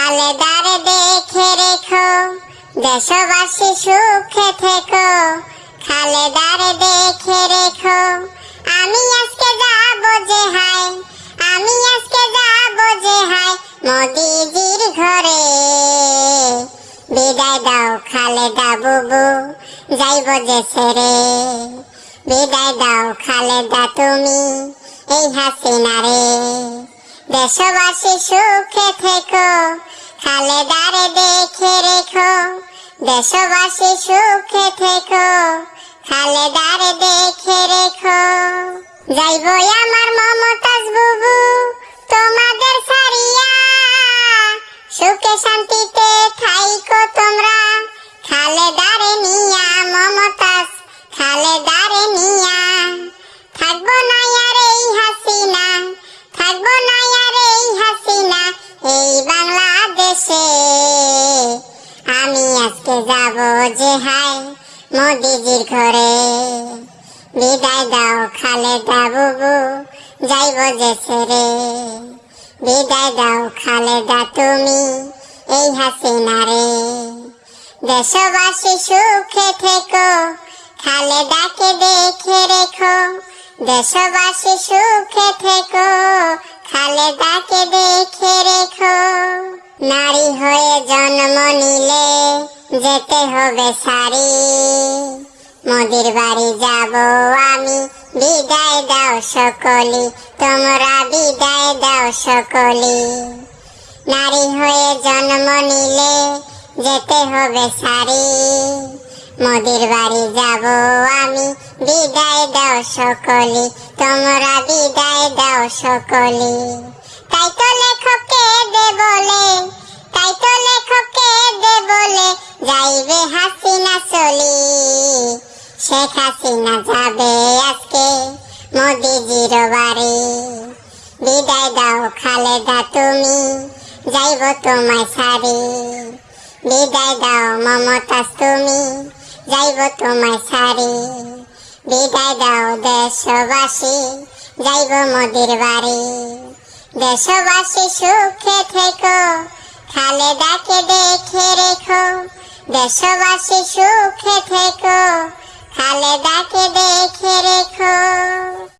খালেদারে দেখে রেখো, দেশবাসী সুখে থেকো। খালেদারে দেখে রেখো, আমি আজকে যাবো যে হায়, আমি আজকে যাবো যে হায় মোদিজির ঘরে। বিদায় দাও খালেদা বুবু, যাইব যে ছেড়ে। বিদায় দাও খালেদা তুমি এই হাসিনারে। দেশবাসী সুখে থেকো, খালেদারে দেখে রেখো। দেশবাসী সুখে থেকো, খালেদারে দেখে রেখো। যাইব আমার মমতাজ বুবু তোমাদের ছাড়িয়া, সুখে শান্তিতে থাইকো তোমরা খালেদারে নিয়া। মমতাজ খালেদারে নিয়া, থাকবো না আর এই হাসিনা, থাকবো না আর এই হাসিনা এই বাংলাদেশে। আমি আজকে যাবো যে হায় মোদিজির ঘরে। বিদায় দাও খালেদা বুবু, যাইব যে ছেড়ে। বিদায় দাও খালেদা তুমি এই হাসিনারে। দেশবাসী সুখে থেকো, খালেদাকে দেখে রেখো। দেশবাসী সুখে থেকো, খালেদাকে দেখে রেখো। নারী হয়ে জন্ম নিলে যেতে হবে সারি, মোদির বাড়ি যাব আমি। বিদায় দাও সকলি, তোমরা বিদায় দাও সকলি। নারী হয়ে জন্ম নিলে যেতে হবে সারি, মোদির বাড়ি যাব আমি। বিদায় দাও সকলি, তোমরা বিদায় দাও সকলি। তাই তো লেখকে দে বলে, তাই তো লেখকে দে বলে যাইবে হাসিনা চলি। শেখ হাসিনা যাবে আজকে মোদিজির বাড়ি। বিদায় দাও খালেদা তুমি, যাইব তোমায় ছাড়ি। বিদায় দাও মমতাজ তুমি, যাইব তোমায় ছাড়ি। বিদায় দাও দেশবাসী, যাইব মোদির বাড়ি। দেশবাসী সুখে থেকো, খালেদাকে দেখে রেখো। দেশবাসী সুখে থেকো, খালেদাকে দেখে রেখো।